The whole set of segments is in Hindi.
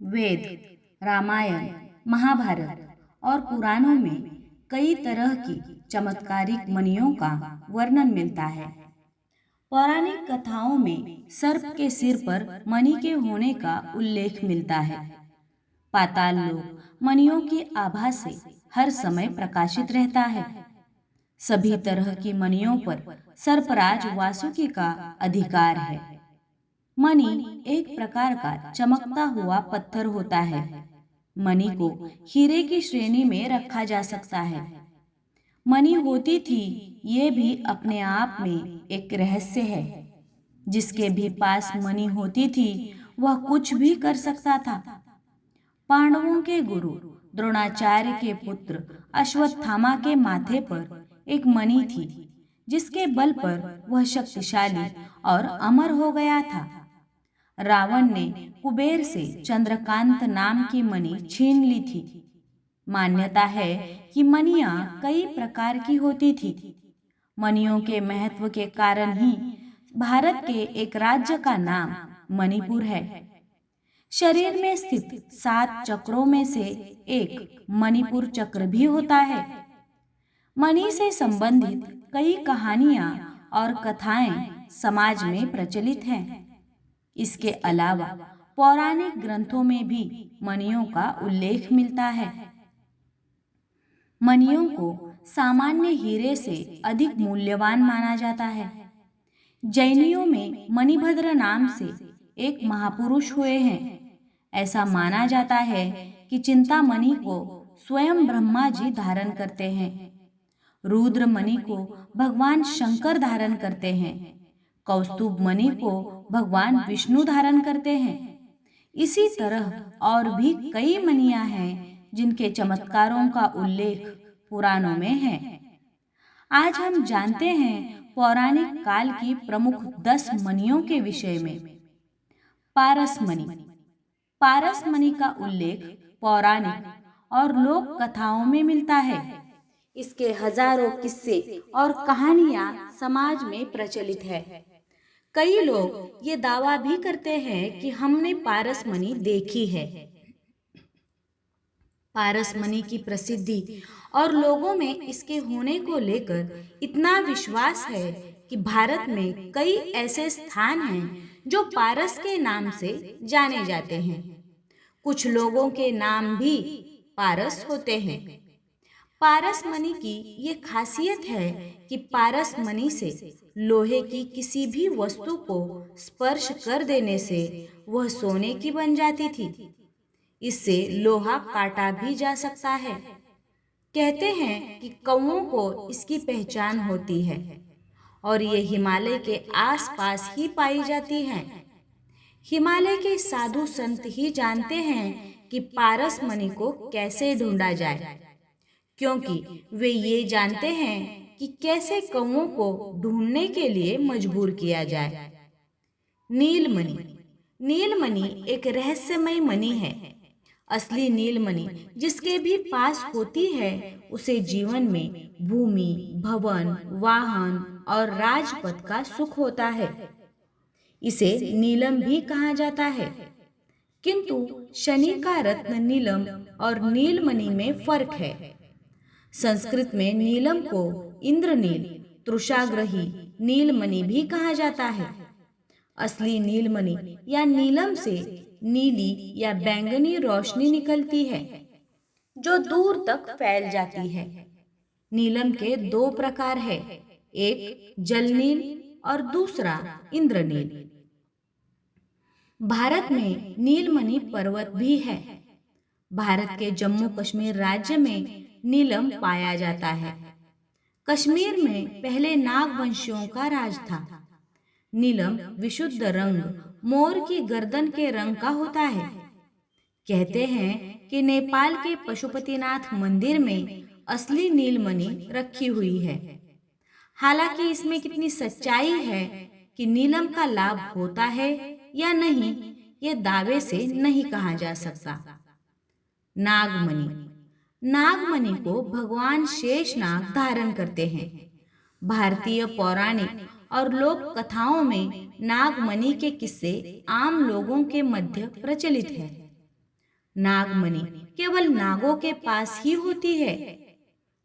वेद, रामायण, महाभारत और पुराणों में कई तरह की चमत्कारिक मणियों का वर्णन मिलता है। पौराणिक कथाओं में सर्प के सिर पर मणि के होने का उल्लेख मिलता है। पाताल लोक मणियों की आभा से हर समय प्रकाशित रहता है। सभी तरह की मणियों पर सर्पराज वासुकी का अधिकार है। मणि एक प्रकार का चमकता हुआ पत्थर होता है। मणि को हीरे की श्रेणी में रखा जा सकता है। मणि होती थी, ये भी अपने आप में एक रहस्य है। जिसके भी पास मणि होती थी वह कुछ भी कर सकता था। पांडवों के गुरु द्रोणाचार्य के पुत्र अश्वत्थामा के माथे पर एक मणि थी, जिसके बल पर वह शक्तिशाली और अमर हो गया था। रावण ने कुबेर से चंद्रकांत नाम की मणि छीन ली थी। मान्यता है कि मणियां कई प्रकार की होती थी। मणियों के महत्व के कारण ही भारत के एक राज्य का नाम मणिपुर है। शरीर में स्थित 7 चक्रों में से एक मणिपुर चक्र भी होता है। मणि से संबंधित कई कहानियां और कथाएं समाज में प्रचलित हैं। इसके अलावा पौराणिक ग्रंथों में भी मणियों का उल्लेख मिलता है। मणियों को सामान्य हीरे से अधिक मूल्यवान माना जाता है। जैनियों में मणिभद्र नाम से एक महापुरुष हुए हैं। ऐसा माना जाता है कि चिंतामणि को स्वयं ब्रह्मा जी धारण करते हैं। रुद्र मणि को भगवान शंकर धारण करते हैं। कौस्तुभ मणि को भगवान विष्णु धारण करते हैं। इसी तरह और भी कई मणियां हैं जिनके चमत्कारों का उल्लेख पुराणों में है। आज हम जानते हैं पौराणिक काल की प्रमुख 10 मणियों के विषय में। पारस मणि। पारस मणि का उल्लेख पौराणिक और लोक कथाओं में मिलता है। इसके हजारों किस्से और कहानियां समाज में प्रचलित है। कई लोग ये दावा भी करते हैं कि हमने पारस मणि देखी है। पारस मणि की प्रसिद्धि और लोगों में इसके होने को लेकर इतना विश्वास है कि भारत में कई ऐसे स्थान हैं जो पारस के नाम से जाने जाते हैं। कुछ लोगों के नाम भी पारस होते हैं। पारस मणि की ये खासियत है कि पारस मणि से लोहे की किसी भी वस्तु को स्पर्श कर देने से वह सोने की बन जाती थी। इससे लोहा काटा भी जा सकता है। कहते हैं कि कौओं को इसकी पहचान होती है और ये हिमालय के आसपास ही पाई जाती हैं। हिमालय के साधु संत ही जानते हैं कि पारस मणि को कैसे ढूंढा जाए, क्योंकि वे ये जानते हैं कि कैसे कौओं को ढूंढने के लिए मजबूर किया जाए। नीलमणि। नीलमणि एक रहस्यमय मणि है। असली नीलमणि जिसके भी पास होती है उसे जीवन में भूमि, भवन, वाहन और राजपद का सुख होता है। इसे नीलम भी कहा जाता है। किंतु शनि का रत्न नीलम और नीलमणि में फर्क है। संस्कृत में नीलम को इंद्रनील, तृषाग्रही नीलमणि भी कहा जाता है। असली नीलमणि या नीलम से नीली या बैंगनी रोशनी निकलती है जो दूर तक फैल जाती है। नीलम के 2 प्रकार है, एक जलनील और दूसरा इंद्रनील। भारत में नीलमणि पर्वत भी है। भारत के जम्मू कश्मीर राज्य में नीलम पाया जाता है। कश्मीर में पहले नागवंशियों का राज था। नीलम विशुद्ध रंग मोर की गर्दन के रंग का होता है। कहते हैं कि नेपाल के पशुपतिनाथ मंदिर में असली नीलमणि रखी हुई है। हालांकि इसमें कितनी सच्चाई है कि नीलम का लाभ होता है या नहीं, ये दावे से नहीं कहा जा सकता। नागमणि। नागमणि को भगवान शेषनाग धारण करते हैं। भारतीय पौराणिक और लोक कथाओं में नागमणि के किस्से आम लोगों के मध्य प्रचलित है। नागमणि केवल नागों के पास ही होती है।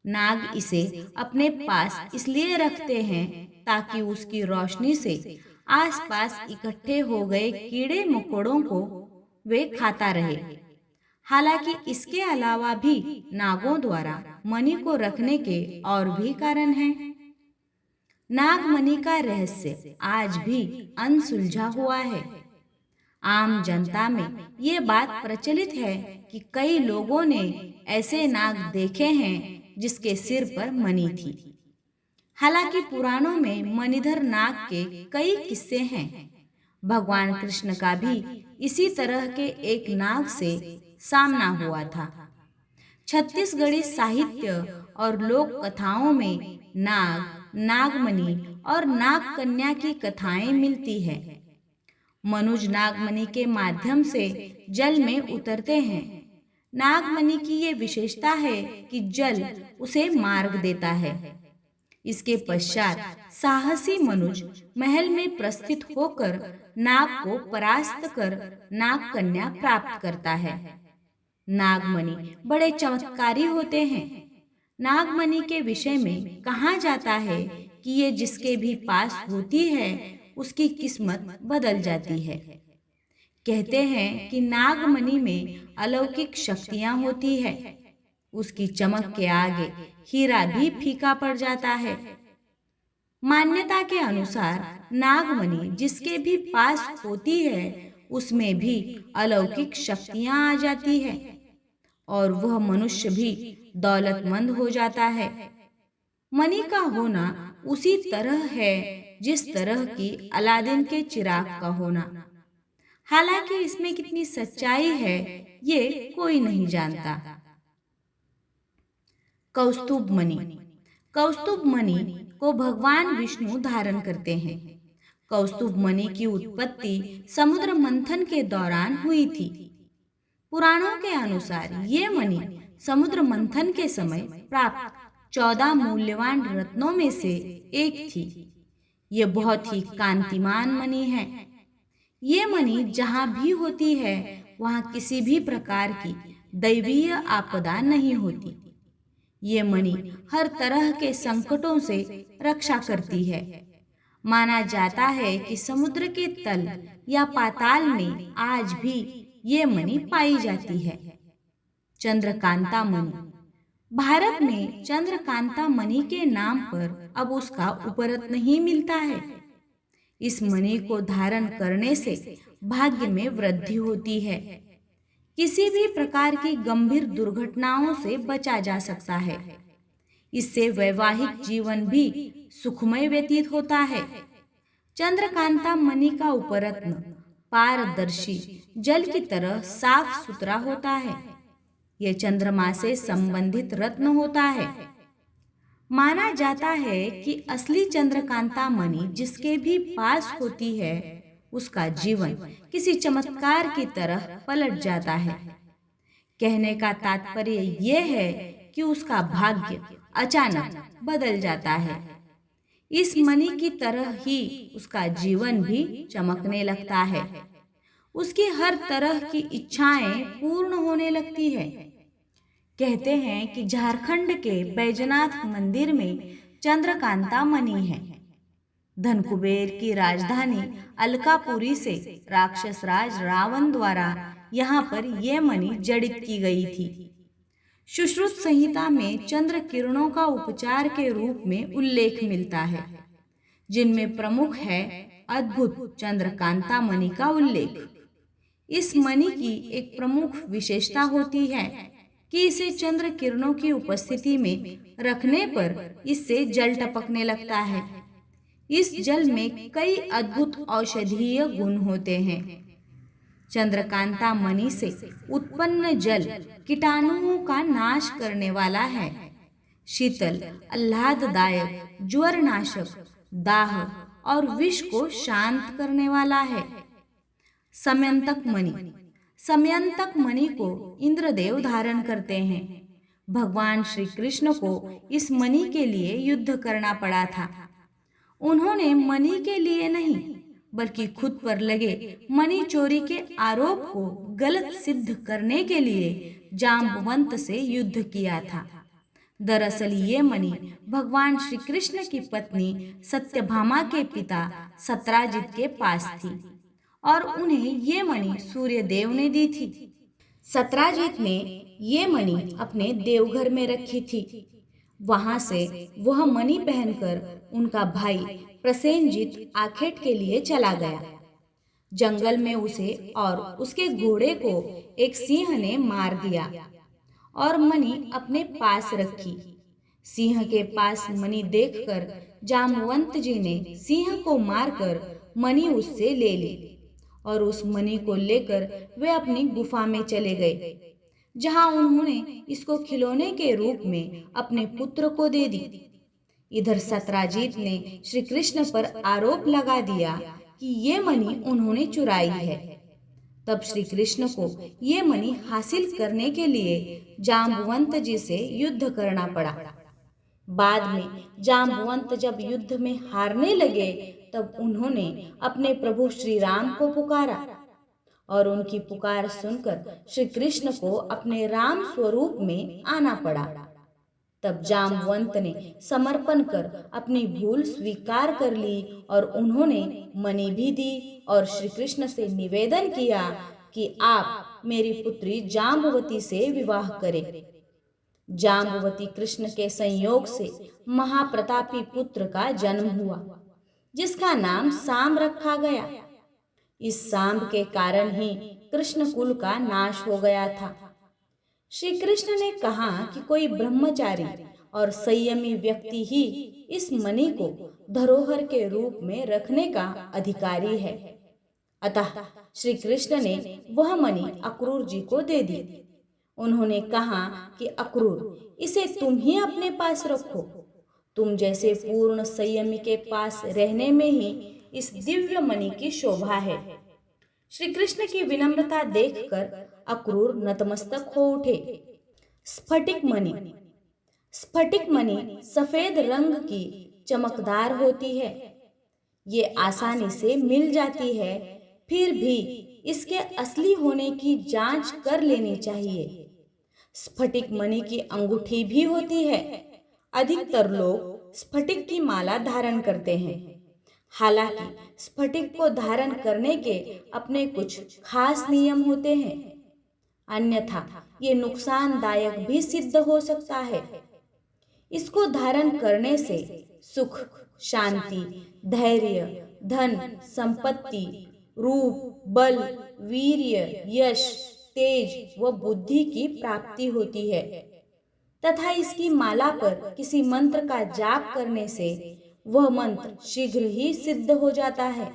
नाग इसे अपने पास इसलिए रखते हैं ताकि उसकी रोशनी से आसपास इकट्ठे हो गए कीड़े मकोड़ों को वे खाता रहे। हालांकि इसके अलावा भी नागों द्वारा मणि को रखने के और भी कारण हैं। नागमणि का रहस्य आज भी अनसुलझा हुआ है। आम जनता में ये बात प्रचलित है कि कई लोगों ने ऐसे नाग देखे हैं जिसके सिर पर मणि थी। हालांकि पुराणों में मणिधर नाग के कई किस्से हैं। भगवान कृष्ण का भी इसी तरह के एक नाग से सामना हुआ था। छत्तीसगढ़ी साहित्य और लोक कथाओं में नाग, नागमणि और नाग कन्या की कथाएं मिलती है। मनुज नागमणि के माध्यम से जल में उतरते हैं। नागमणि की ये विशेषता है कि जल उसे मार्ग देता है। इसके पश्चात साहसी मनुज महल में प्रस्थित होकर नाग को परास्त कर नाग कन्या प्राप्त करता है। नागमणि बड़े चमत्कारी होते हैं। नागमणि के विषय में कहा जाता है कि ये जिसके भी पास होती है उसकी किस्मत बदल जाती है। कहते हैं कि नागमणि में अलौकिक शक्तियां होती है। उसकी चमक के आगे हीरा भी फीका पड़ जाता है। मान्यता के अनुसार नागमणि जिसके भी पास होती है उसमें भी अलौकिक शक्तियां आ जाती है और वह मनुष्य भी दौलतमंद हो जाता है। मणि का होना उसी तरह है जिस तरह की अलादीन के चिराग का होना। हालांकि इसमें कितनी सच्चाई है ये कोई नहीं जानता। कौस्तुभ मणि। कौस्तुभ मणि को भगवान विष्णु धारण करते हैं। कौस्तुभ मणि की उत्पत्ति समुद्र मंथन के दौरान हुई थी। पुराणों के अनुसार ये मणि समुद्र मंथन के समय प्राप्त 14 मूल्यवान रत्नों में से एक थी। ये बहुत ही कांतिमान मणि है। ये मणि जहाँ भी होती है वहाँ किसी भी प्रकार की दैवीय आपदा नहीं होती। ये मणि हर तरह के संकटों से रक्षा करती है। माना जाता है कि समुद्र के तल या पाताल में आज भी ये मणि पाई जाती है। चंद्रकांता मणि। भारत में चंद्रकांता मणि के नाम पर अब उसका उपरत्न ही मिलता है। इस मणि को धारण करने से भाग्य में वृद्धि होती है। किसी भी प्रकार की गंभीर दुर्घटनाओं से बचा जा सकता है। इससे वैवाहिक जीवन भी सुखमय व्यतीत होता है। चंद्रकांता मणि का उपरत्न पारदर्शी जल की तरह साफ सुथरा होता है। यह चंद्रमा से संबंधित रत्न होता है। माना जाता है कि असली चंद्रकांता मणि जिसके भी पास होती है उसका जीवन किसी चमत्कार की तरह पलट जाता है। कहने का तात्पर्य यह है कि उसका भाग्य अचानक बदल जाता है। इस मणि की तरह ही उसका जीवन भी चमकने लगता है। उसकी हर तरह की इच्छाएं पूर्ण होने लगती है। कहते हैं कि झारखंड के बैजनाथ मंदिर में चंद्रकांता मणि है। धनकुबेर की राजधानी अलकापुरी से राक्षस राज रावण द्वारा यहाँ पर यह मणि जड़ित की गई थी। सुश्रुत संहिता में चंद्र किरणों का उपचार के रूप में उल्लेख मिलता है, जिनमें प्रमुख है अद्भुत चंद्रकांता मणि का उल्लेख। इस मणि की एक प्रमुख विशेषता होती है कि इसे चंद्र किरणों की उपस्थिति में रखने पर इससे जल टपकने लगता है। इस जल में कई अद्भुत औषधीय गुण होते हैं। चंद्रकांता मणि से उत्पन्न जल कीटाणुओं का नाश करने वाला है। शीतल, आह्लाददायक, ज्वरनाशक, दाह और विष को शांत करने वाला है। समयंतक मणि। समयंतक मणि को इंद्रदेव धारण करते हैं। भगवान श्री कृष्ण को इस मणि के लिए युद्ध करना पड़ा था। उन्होंने मणि के लिए नहीं बल्कि खुद पर लगे मणि चोरी के आरोप को गलत सिद्ध करने के लिए जाम्बवंत से युद्ध किया था। दरअसल ये मणि भगवान श्री कृष्ण की पत्नी सत्यभामा के पिता सत्राजित के पास थी और उन्हें ये मणि सूर्य देव ने दी थी। सत्राजित ने ये मणि अपने देवघर में रखी थी। वहां से वह मणि पहनकर उनका भाई प्रसेनजित आखेट के लिए चला गया। जंगल में उसे और उसके घोड़े को एक सिंह ने मार दिया और मणि अपने पास रखी। सिंह के पास मणि देखकर जामवंत जी ने सिंह को मारकर मणि उससे ले ली और उस मणि को लेकर वे अपनी गुफा में चले गए, जहां उन्होंने इसको खिलौने के रूप में अपने पुत्र को दे दी। इधर सत्राजित ने श्री कृष्ण पर आरोप लगा दिया कि ये मणि उन्होंने चुराई है। तब श्री कृष्ण को ये मणि हासिल करने के लिए जाम्बवंत जी से युद्ध करना पड़ा। बाद में जाम्बवंत जब युद्ध में हारने लगे तब उन्होंने अपने प्रभु श्री राम को पुकारा और उनकी पुकार सुनकर श्री कृष्ण को अपने राम स्वरूप में आना पड़ा। तब जाम्बवंत ने समर्पण कर अपनी भूल स्वीकार कर ली और उन्होंने मणि भी दी और श्री कृष्ण से निवेदन किया कि आप मेरी पुत्री जाम्बवती से विवाह करें। जाम्बवती कृष्ण के संयोग से महाप्रतापी पुत्र का जन्म हुआ, जिसका नाम सांब रखा गया। इस सांब के कारण ही कृष्ण कुल का नाश हो गया था। श्री कृष्ण ने कहा कि कोई ब्रह्मचारी और संयमी व्यक्ति ही इस मणि को धरोहर के रूप में रखने का अधिकारी है। अतः श्री कृष्ण ने वह मणि अक्रूर जी को दे दी। उन्होंने कहा कि अक्रूर, इसे तुम ही अपने पास रखो। तुम जैसे पूर्ण संयमी के पास रहने में ही इस दिव्य मणि की शोभा है। श्री कृष्ण की विनम्रता देखकर अक्रूर नतमस्तक हो उठे। स्फटिक मणि। स्फटिक मणि सफेद रंग की चमकदार होती है। ये आसानी से मिल जाती है, फिर भी इसके असली होने की जांच कर लेनी चाहिए। स्फटिक मणि की अंगूठी भी होती है। अधिकतर लोग स्फटिक की माला धारण करते हैं। हालांकि स्फटिक को धारण करने के अपने कुछ खास नियम होते हैं, अन्यथा ये नुकसानदायक भी सिद्ध हो सकता है। इसको धारण करने से सुख, शांति, धैर्य, धन, संपत्ति, रूप, बल, वीर्य, यश, तेज व बुद्धि की प्राप्ति होती है तथा इसकी माला पर किसी मंत्र का जाप करने से वह मंत्र शीघ्र ही सिद्ध हो जाता है।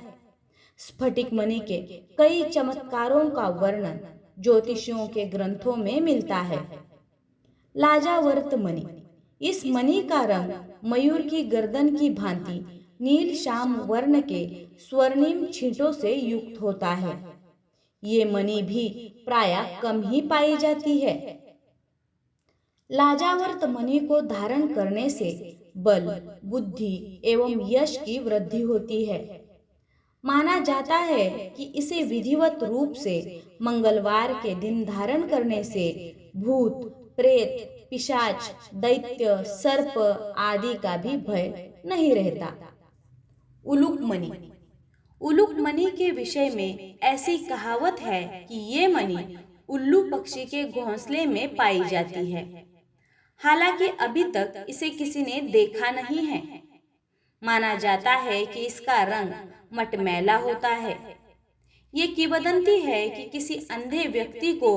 स्फटिक मणि के कई चमत्कारों का वर्णन ज्योतिषियों के ग्रंथों में मिलता है। लाजावर्त मणि। इस मणि का रंग मयूर की गर्दन की भांति नील श्याम वर्ण के स्वर्णिम छींटों से युक्त होता है। ये मणि भी प्रायः कम ही पाई जाती है। लाजावर्त मणि को धारण करने से बल, बुद्धि एवं यश की वृद्धि होती है। माना जाता है कि इसे विधिवत रूप से मंगलवार के दिन धारण करने से भूत, प्रेत, पिशाच, दैत्य, सर्प आदि का भी भय नहीं रहता। उलूक मणि। उलूक मणि के विषय में ऐसी कहावत है कि ये मणि उल्लू पक्षी के घोंसले में पाई जाती है। हालांकि अभी तक इसे किसी ने देखा नहीं है। माना जाता है कि इसका रंग मटमैला होता है। ये किंवदंती है कि किसी अंधे व्यक्ति को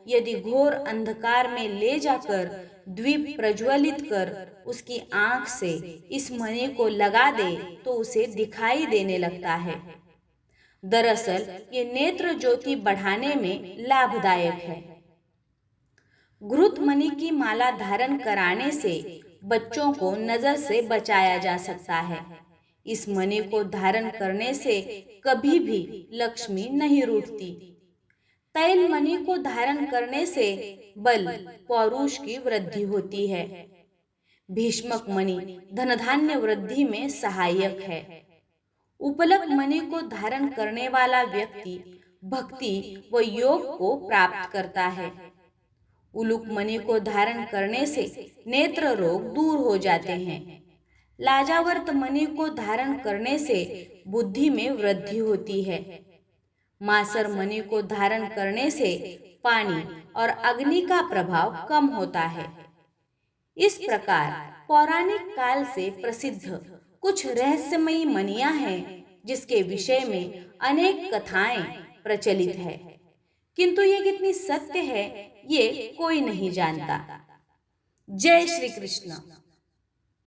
यदि घोर अंधकार में ले जाकर द्वीप प्रज्वलित कर उसकी आंख से इस मणि को लगा दे तो उसे दिखाई देने लगता है। दरअसल ये नेत्र ज्योति बढ़ाने में लाभदायक है। घृत मणि की माला धारण कराने से बच्चों को नजर से बचाया जा सकता है। इस मणि को धारण करने से कभी भी लक्ष्मी नहीं रूठती। तैल मणि को धारण करने से बल, पौरुष की वृद्धि होती है। भीष्मक मणि धनधान्य वृद्धि में सहायक है। उपलक मणि को धारण करने वाला व्यक्ति भक्ति व योग को प्राप्त करता है। उलूक मणि को धारण करने से नेत्र रोग दूर हो जाते हैं। लाजावर्त मणि को धारण करने से बुद्धि में वृद्धि होती है। मासर मणि को धारण करने से पानी और अग्नि का प्रभाव कम होता है। इस प्रकार पौराणिक काल से प्रसिद्ध कुछ रहस्यमयी मणियां हैं जिसके विषय में अनेक कथाएं प्रचलित है, किंतु ये कितनी सत्य है ये कोई नहीं जानता। जय श्री कृष्ण।